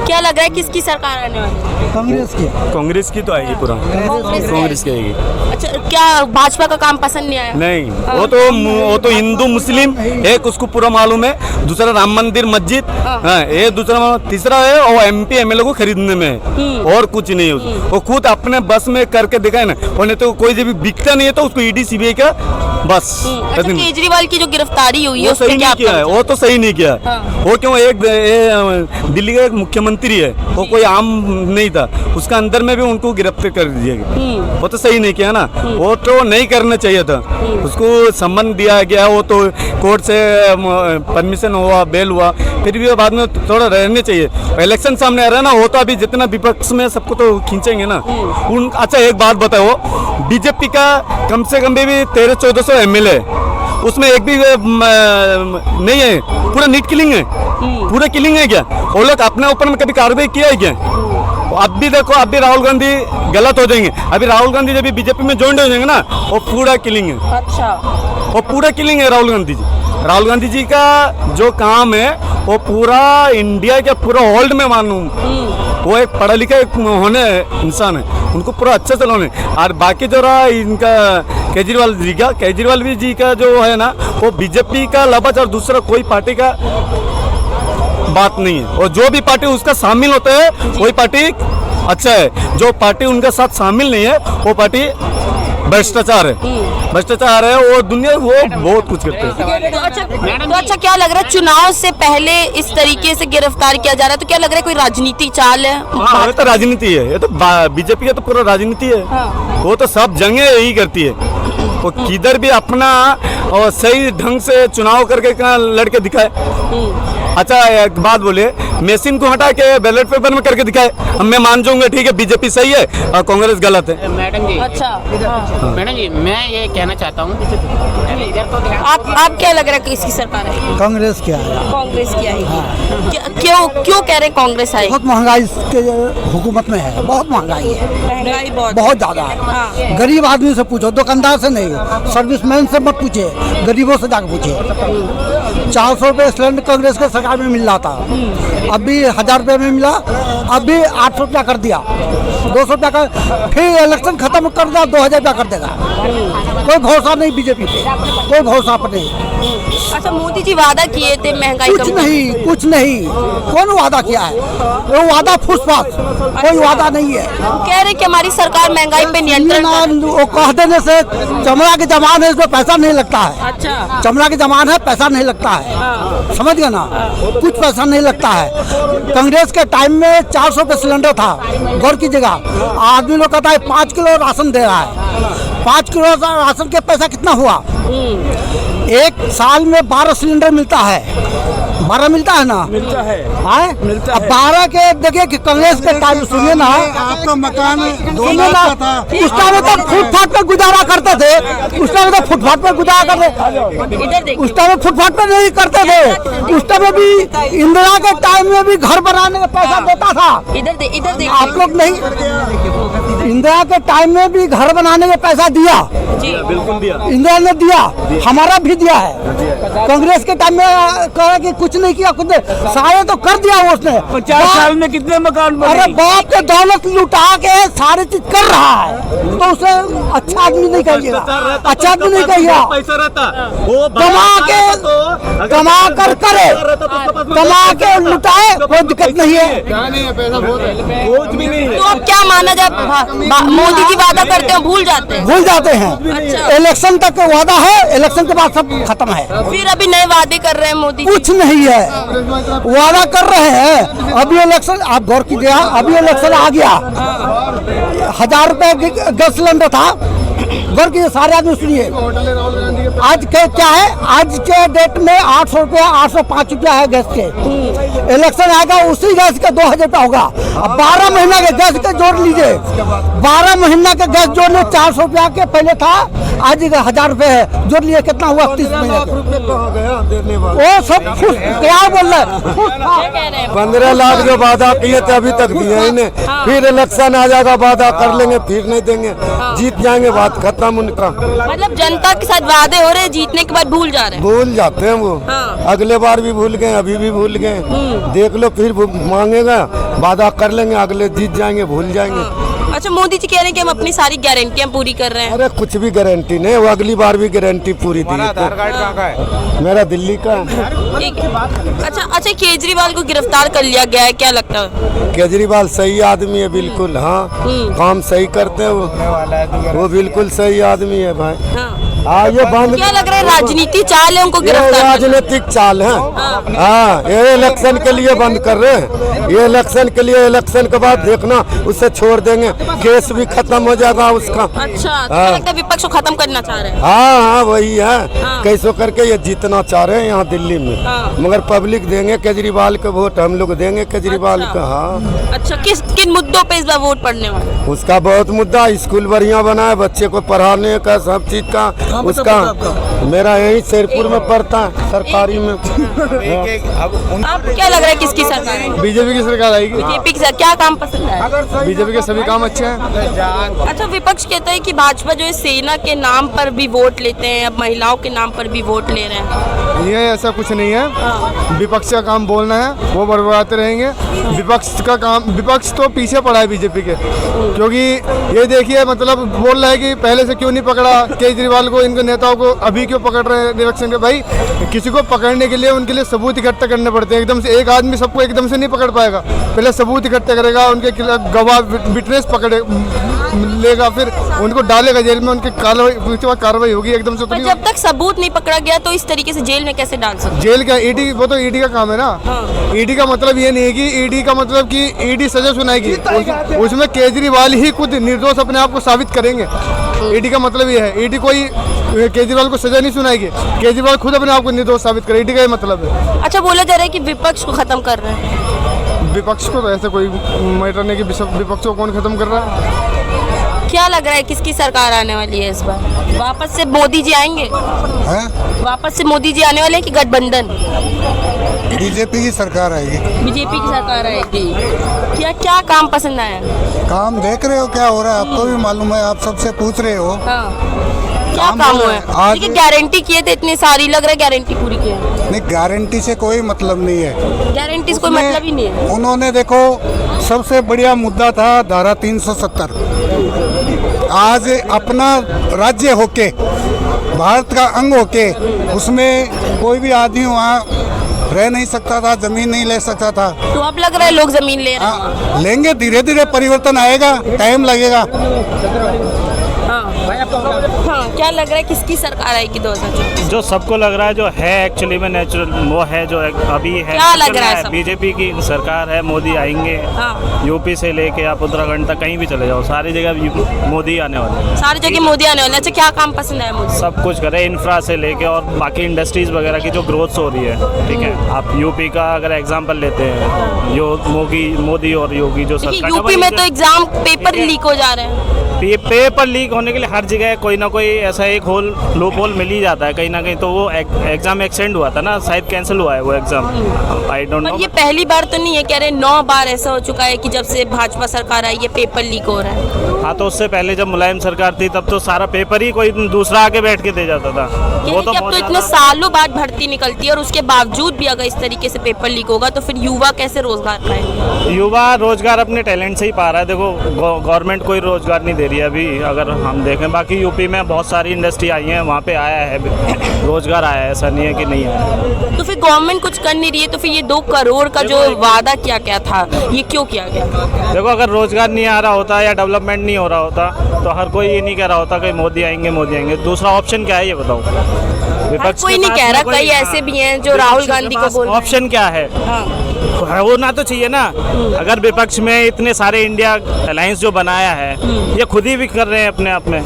क्या लग रहा है किसकी सरकार आने वाली है? कांग्रेस की तो आएगी पूरा, कांग्रेस की आएगी। अच्छा, क्या भाजपा का काम पसंद नहीं आया? नहीं, वो तो हिंदू मुस्लिम एक उसको पूरा मालूम है, दूसरा राम मंदिर मस्जिद, हाँ, ये दूसरा, तीसरा है वो MP MLA को खरीदने में है, और कुछ नहीं है। वो खुद अपने बस में करके दिखाए ना, और नहीं तो कोई जब बिकता नहीं है तो उसको ED CBI का बस। अच्छा, केजरीवाल की जो गिरफ्तारी हुई है, वो सही नहीं किया है, वो तो सही नहीं किया। वो क्यों, एक दिल्ली का एक मुख्यमंत्री है, वो कोई आम नहीं था, उसका अंदर में भी उनको गिरफ्तार कर दिया गया, वो तो सही नहीं किया ना। वो तो नहीं करना चाहिए था, उसको सम्मान दिया गया, वो तो कोर्ट से परमिशन हुआ, बेल हुआ, फिर भी बाद में थोड़ा रहने चाहिए। इलेक्शन सामने आ रहा है ना, वो तो अभी जितना विपक्ष में सबको तो खींचेंगे ना। अच्छा एक बात बताओ, बीजेपी का कम से कम भी 1300-1400 MLA, उसमें एक भी नहीं है, पूरा नीट किलिंग है, पूरा किलिंग है क्या? वो लोग अपने ऊपर में कभी कार्रवाई किया है क्या? अब भी देखो, अब भी राहुल गांधी गलत हो जाएंगे, अभी राहुल गांधी जब बीजेपी में ज्वाइन हो जाएंगे ना, वो पूरा किलिंग है। अच्छा, वो पूरा किलिंग है राहुल गांधी जी। राहुल गांधी जी का जो काम है वो पूरा इंडिया के पूरा वर्ल्ड में मालूम, वो एक पढ़ा लिखा होने इंसान है, उनको पूरा अच्छे से लोने। और बाकी जो रहा इनका केजरीवाल जी का जो है ना, वो बीजेपी का लबज और दूसरा कोई पार्टी का बात नहीं है। और जो भी पार्टी उसका शामिल होता है वही पार्टी अच्छा है, जो पार्टी उनके साथ शामिल नहीं है वो पार्टी भ्रष्टाचार है, वो दुनिया वो बहुत कुछ करते हैं। तो अच्छा क्या लग रहा है, चुनाव से पहले इस तरीके से गिरफ्तार किया जा रहा है, तो क्या लग रहा है कोई राजनीति चाल है? हाँ, ये तो राजनीति है, ये तो बीजेपी का तो पूरा राजनीति है। वो तो सब जंगे यही करती है, वो किधर भी अपना और सही ढंग से चुनाव करके लड़के दिखाए। अच्छा एक बात बोले, मशीन को हटा के बैलेट पेपर में करके दिखाए, मैं मान जाऊंगा ठीक है बीजेपी सही है और कांग्रेस गलत है। मैडम जी, अच्छा मैडम जी, मैं ये कहना चाहता हूँ, आप क्या लग रहा है कि इसकी सरकार है? कांग्रेस की आएगी। कांग्रेस की आएगी। क्यों कह रहे हैं कांग्रेस आएगी? बहुत महंगाई के हुकूमत में है, बहुत महंगाई है, महंगाई बहुत ज्यादा है। गरीब आदमी से पूछो, दुकानदार से नहीं, सर्विसमैन से मत पूछे, गरीबों से जाकर पूछे। 400 रुपये सिलेंडर कांग्रेस के सरकार में मिल रहा था, अभी 1000 रुपये में मिला, अभी 800 रुपया कर दिया, 200 रुपया कर, फिर इलेक्शन खत्म कर दिया 2000 रुपया कर देगा। कोई भरोसा नहीं बीजेपी पे, कोई भरोसा पर नहीं। अच्छा, मोदी जी वादा किए थे महंगाई कुछ नहीं, कौन वादा किया है? वो वादा फुसफास, कोई वादा नहीं है। कह रहे कि हमारी सरकार महंगाई पे नियंत्रण, वो कह देने से चमड़ा के जमान है, इसमें पैसा नहीं लगता है। अच्छा, चमड़ा के जमान है, पैसा नहीं लगता है, समझ गए ना, कुछ पैसा नहीं लगता है। कांग्रेस के टाइम में 400 रुपये सिलेंडर था, गौर की जगह आदमी लोग कहता है 5 किलो राशन दे रहा है। 5 किलो राशन के पैसा कितना हुआ? एक साल में 12 सिलेंडर मिलता है, 12 मिलता है ना, मिलता है। 12 के देखिए कि कांग्रेस के टाइम, सुनिए ना, आपका मकान उस टाइम तो फुटपाथ पर गुजारा करते थे, उस टाइम तो फुटपाथ पर गुजारा करते, उस टाइम फुटपाथ पर नहीं करते थे। उस टाइम भी इंदिरा के टाइम में भी घर बनाने का पैसा देता था। इधर आप लोग नहीं, इंदिरा के टाइम में भी घर बनाने का पैसा दिया, बिल्कुल दिया, इंदिरा ने दिया, हमारा भी दिया है। कांग्रेस के टाइम में कहा कि कुछ नहीं किया, कुछ सारे तो कर दिया उसने। 50 साल में कितने मकान बने? अरे बाप के दौलत लुटा के सारी चीज कर रहा है, तो उसे अच्छा आदमी नहीं कहिएगा, अच्छा आदमी नहीं कहिएगा। पैसा रहता कमा कर करे, कमा के लुटाए, कोई दिक्कत नहीं है। कुछ भी नहीं है। तो अब क्या माना जाए, मोदी जी वादा करते हैं भूल जाते हैं। अच्छा। इलेक्शन तक का वादा है, इलेक्शन के बाद सब खत्म है। फिर अभी नए वादे कर रहे हैं मोदी जी। कुछ नहीं है, वादा कर रहे हैं। अभी इलेक्शन, आप गौर कीजिए, अभी इलेक्शन आ गया, 1000 रुपए गैस सिलेंडर था, गौर कीजिए सारे आदमी सुनिए। आज के क्या है, आज के डेट में 800 रुपया, 805 रुपया है गैस के। इलेक्शन आएगा, उसी गैस का 2000 रुपया होगा। अब 12 महीना के गैस के जोड़ लीजिए, 12 महीना के गैस जोड़ने 400 रुपया के पहले था, आज 1000 रुपए है, जोड़ लिए कितना हुआ 30 महीने के। वो सब फुस क्या बोल रहे हैं? क्या कह रहे हैं? 15 लाख जो वादा किए थे अभी तक दिए ही नहीं। फिर इलेक्शन आ जाएगा, वादा कर लेंगे, फिर नहीं देंगे, जीत जाएंगे, बात खत्म उनका। मतलब जनता के साथ वादे हो रहे हैं, जीतने के बाद भूल जा रहे हैं। भूल जाते हैं वो। हाँ। अगले बार भी भूल गए, अभी भी भूल गए। देख लो, फिर वो मांगेगा, वादा कर लेंगे, अगले जीत जाएंगे, भूल जाएंगे। अच्छा, मोदी जी कह रहे हैं कि हम अपनी सारी गारंटियां पूरी कर रहे हैं। अरे कुछ भी गारंटी नहीं, वो अगली बार भी गारंटी पूरी दी। आधार कार्ड कहाँ का है? मेरा दिल्ली का है। ठीक है। अच्छा, केजरीवाल को गिरफ्तार कर लिया गया है, क्या लगता है? केजरीवाल सही आदमी है बिल्कुल। हाँ, काम सही करते हैं वो बिल्कुल सही आदमी है भाई। हाँ, ये बंद क्या लग रहा है, राजनीति चाल है उनको ये गिरफ्तार करना? राजनीतिक चाल है। हाँ, ये इलेक्शन के लिए बंद कर रहे हैं। ये इलेक्शन के लिए, इलेक्शन के बाद देखना उसे छोड़ देंगे, केस भी खत्म हो जाएगा उसका। अच्छा, तो क्या लगता है विपक्ष को खत्म करना चाह रहे हैं? हाँ, वही है। कैसो करके ये जीतना चाह रहे हैं यहाँ दिल्ली में, मगर पब्लिक देंगे केजरीवाल का वोट, हम लोग देंगे केजरीवाल का। हाँ। अच्छा, किन मुद्दों पे इस बार वोट पड़ने वाला है? उसका बहुत मुद्दा, स्कूल बढ़िया बना है, बच्चे को पढ़ाने का, सब चीज का उसका। मेरा यही शेरपुर में पढ़ता है, सरकारी में। आप क्या लग रहा है किसकी सरकार है? बीजेपी की सरकार आएगी। बीजेपी की क्या काम पसंद है? बीजेपी के सभी काम अच्छे हैं। अच्छा, विपक्ष कहता है कि भाजपा जो है सेना के नाम पर भी वोट लेते हैं, अब महिलाओं के नाम पर भी वोट ले रहे हैं। ये ऐसा कुछ नहीं है। विपक्ष का काम बोलना है, वो बड़बड़ाते रहेंगे। विपक्ष तो पीछे पड़ा है बीजेपी के, क्योंकि ये देखिए, मतलब बोल रहा है कि पहले से क्यों नहीं पकड़ा केजरीवाल को, इनके नेताओं को अभी क्यों पकड़ रहे हैं इलेक्शन के। भाई, किसी को पकड़ने के लिए उनके लिए सबूत इकट्ठा करने पड़ते हैं। एकदम से एक आदमी सबको एकदम से नहीं पकड़ पाएगा, पहले सबूत इकट्ठा करेगा, उनके गवाह विटनेस पकड़े लेगा, फिर उनको डालेगा जेल में, उनकी कार्रवाई होगी एकदम से। पर जब तक सबूत नहीं पकड़ा गया तो इस तरीके से जेल में कैसे डाल सकते? जेल का ईडी, वो तो ईडी का काम है ना। ईडी का मतलब ये नहीं है कि ईडी का मतलब कि ईडी सजा सुनाएगी, उसमें केजरीवाल ही खुद निर्दोष अपने आप को साबित करेंगे। ईडी का मतलब ये है, ईडी कोई केजरीवाल को सजा नहीं सुनाएगी, केजरीवाल खुद अपने आप को निर्दोष साबित करे, ईडी का ये मतलब है। अच्छा, बोला जा रहा है कि विपक्ष को खत्म कर रहे हैं। विपक्ष को तो ऐसे कोई मैटर नहीं कि विपक्ष को कौन खत्म कर रहा है। क्या लग रहा है किसकी सरकार आने वाली है इस बार? वापस से मोदी जी आएंगे? वापस से मोदी जी आने वाले हैं कि गठबंधन? बीजेपी की सरकार आएगी। बीजेपी की सरकार आएगी। क्या क्या काम पसंद आया? काम देख रहे हो क्या हो रहा है, आपको भी मालूम है, आप सबसे पूछ रहे हो। क्या काम हुआ है? आज गारंटी किए थे इतनी सारी, लग रहा है गारंटी पूरी की है। नहीं, गारंटी से कोई मतलब नहीं है, गारंटी से कोई मतलब ही नहीं है। उन्होंने देखो, सबसे बढ़िया मुद्दा था धारा 370। आज अपना राज्य होके, भारत का अंग होके, उसमें कोई भी आदमी वहाँ रह नहीं सकता था, जमीन नहीं ले सकता था। तो अब लग रहा है लोग जमीन ले रहे हैं। लेंगे, धीरे धीरे परिवर्तन आएगा, टाइम लगेगा। हाँ, क्या लग रहा है किसकी सरकार आएगी 2024? जो सबको लग रहा है, जो है एक्चुअली में नेचुरल, वो है जो अभी है। क्या लग रहा है? बीजेपी की सरकार है, मोदी आएंगे। यूपी से लेके आप उत्तराखंड तक कहीं भी चले जाओ, सारी जगह मोदी आने वाले हैं। सारी जगह मोदी आने वाले। अच्छा, क्या काम पसंद है मोदी? सब कुछ करे, इंफ्रा से लेके और बाकी इंडस्ट्रीज वगैरह की जो ग्रोथ हो रही है। ठीक है, आप यूपी का अगर एग्जाम्पल लेते हैं, जो मोदी और योगी जो सरकार, यूपी में तो एग्जाम पेपर लीक हो जा रहे हैं। पेपर लीक होने के लिए हर जगह कोई ना कोई ऐसा एक लूप होल मिल ही जाता है कहीं ना कहीं। तो वो एग्जाम एक्सटेंड हुआ था ना, शायद कैंसिल हुआ है वो एग्जाम, आई डोंट नो। पर ये पहली बार तो नहीं है, कह रहे 9 बार ऐसा हो चुका है कि जब से भाजपा सरकार आई है पेपर लीक हो रहा है। हाँ, तो उससे पहले जब मुलायम सरकार थी तब तो सारा पेपर ही कोई दूसरा आके बैठ के दे जाता था। वो तो अब तो इतने सालों बाद भर्ती निकलती है और उसके बावजूद भी अगर इस तरीके से पेपर लीक होगा तो फिर युवा कैसे रोजगार पाएंगे? युवा रोजगार अपने टैलेंट से ही पा रहा है। देखो, गवर्नमेंट कोई रोजगार नहीं दे रही है अभी, अगर हम देखें। बाकी यूपी में बहुत सारी इंडस्ट्री आई है, वहाँ पे आया है रोजगार आया है, ऐसा नहीं है कि नहीं आया। तो फिर गवर्नमेंट कुछ कर नहीं रही है, तो फिर ये 2 करोड़ का जो वादा किया गया था, ये क्यों किया गया? देखो, अगर रोजगार नहीं आ रहा होता या डेवलपमेंट नहीं हो रहा होता तो हर कोई ये नहीं कह रहा होता कि मोदी आएंगे। दूसरा ऑप्शन क्या है ये बताओ? विपक्ष कोई नहीं कह रहा, कई ऐसे भी हैं जो राहुल गांधी को बोल रहे हैं। ऑप्शन क्या है? होना तो चाहिए ना। अगर विपक्ष में इतने सारे इंडिया अलायंस जो बनाया है, ये खुद ही भी कर रहे हैं अपने आप में।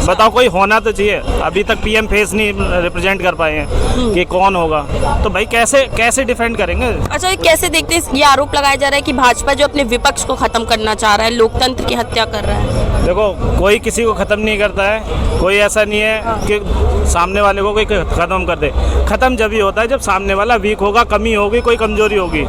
बताओ, कोई होना तो चाहिए। अभी तक पीएम फेस नहीं रिप्रेजेंट कर पाए हैं कि कौन होगा, तो भाई कैसे डिफेंड करेंगे? अच्छा, ये कैसे देखते हैं? ये आरोप लगाया जा रहा है कि भाजपा जो अपने विपक्ष को खत्म करना चाह रहा है, लोकतंत्र की हत्या कर रहा है। देखो कोई किसी को ख़त्म नहीं करता है, कोई ऐसा नहीं है कि सामने वाले को कोई ख़त्म कर दे। ख़त्म जब ही होता है जब सामने वाला वीक होगा, कमी होगी, कोई कमजोरी होगी,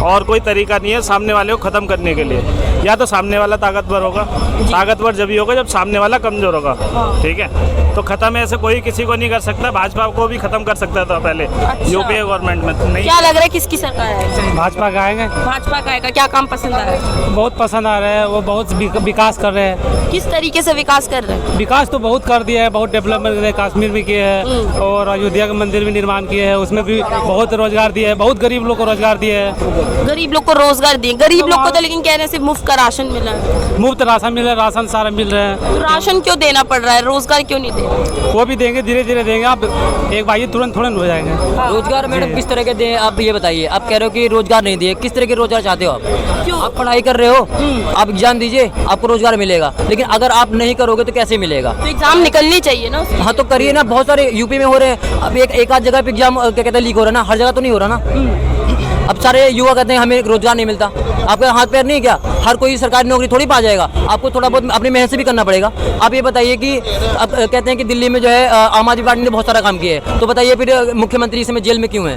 और कोई तरीका नहीं है सामने वाले को ख़त्म करने के लिए। या तो सामने वाला ताकतवर होगा, ताकतवर जब ही होगा जब सामने वाला कमज़ोर होगा, ठीक है। तो ख़त्म ऐसे कोई किसी को नहीं कर सकता। भाजपा को भी ख़त्म कर सकता था पहले, यूपीए गवर्नमेंट में नहीं। क्या लग रहा है किसकी सरकार है? भाजपा का आएंगे। भाजपा का आएगा। क्या काम पसंद आ रहा है? बहुत पसंद आ रहा है, वो बहुत विकास कर रहे हैं। किस तरीके से विकास कर रहे हैं? विकास तो बहुत कर दिया है, बहुत डेवलपमेंट है, कश्मीर भी किए हैं और अयोध्या का मंदिर भी निर्माण किए हैं, उसमें भी बहुत रोजगार दिए है, बहुत गरीब लोग को रोजगार दिए है। गरीब लोग को रोजगार दिए। गरीब लोग को तो लेकिन कह रहे हैं सिर्फ मुफ्त का राशन मिला है। मुफ्त राशन मिल रहा है, राशन सारा मिल रहे हैं। तो राशन क्यों देना पड़ रहा है? रोजगार क्यों नहीं दे रहे? वो भी देंगे, धीरे धीरे देंगे। आप एक भाई तुरंत थोड़ा हो जाएंगे। रोजगार मैडम किस तरह के दें? आप ये बताइए, आप कह रहे हो कि रोजगार नहीं दिए, किस तरह के रोजगार चाहते हो आप? क्यों? आप पढ़ाई कर रहे हो, आप एग्जाम दीजिए, आपको रोजगार मिलेगा, लेकिन अगर आप नहीं करोगे तो कैसे मिलेगा? तो एग्जाम निकलनी चाहिए ना उसकी। हाँ तो करिए ना, बहुत सारे यूपी में हो रहे हैं। अब एक आध जगह पे एग्जाम क्या कहते हैं लीक हो रहा है ना, हर जगह तो नहीं हो रहा ना। अब सारे युवा कहते हैं हमें रोजगार नहीं मिलता। आपका हाथ पैर नहीं क्या? हर कोई सरकारी नौकरी थोड़ी पा जाएगा, आपको थोड़ा बहुत अपनी मेहनत से भी करना पड़ेगा। आप ये बताइए कि अब कहते हैं कि दिल्ली में जो है आम आदमी पार्टी ने बहुत सारा काम किया है, तो बताइए फिर मुख्यमंत्री इस समय जेल में क्यों है?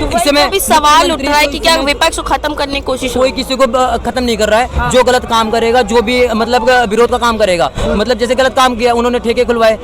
इस समय भी सवाल उठ रहा है कि क्या विपक्ष को खत्म करने की कोशिश कोई किसी को खत्म नहीं कर रहा है। जो गलत काम करेगा, जो भी मतलब विरोध का काम करेगा, मतलब जैसे गलत काम किया, उन्होंने ठेके खुलवाए,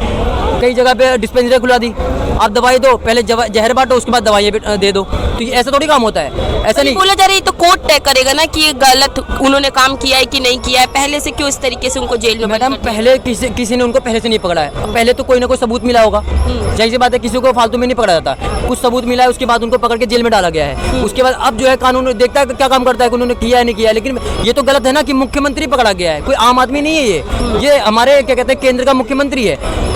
कई जगह पे डिस्पेंसरी खुला दी। आप दवाई दो, पहले जहर बांटो, उसके बाद दवाइयाँ दे दो। तो ये ऐसा थोड़ी काम होता है, ऐसा नहीं बोला जा रहा है। तो कोर्ट तय करेगा ना कि ये गलत उन्होंने काम किया है कि नहीं किया है। पहले से क्यों इस तरीके से उनको जेल में? मैडम पहले किसी ने उनको पहले से नहीं पकड़ा है, पहले तो कोई ना कोई सबूत मिला होगा। जाहिर सी बात है, किसी को फालतू में नहीं पकड़ा जाता, कुछ सबूत मिला है, उसके बाद उनको पकड़ के जेल में डाला गया है। उसके बाद अब जो है कानून देखता है क्या काम करता है, उन्होंने किया है नहीं किया। लेकिन ये तो गलत है ना कि मुख्यमंत्री पकड़ा गया है, कोई आम आदमी नहीं है। ये हमारे क्या कहते हैं केंद्र का मुख्यमंत्री है।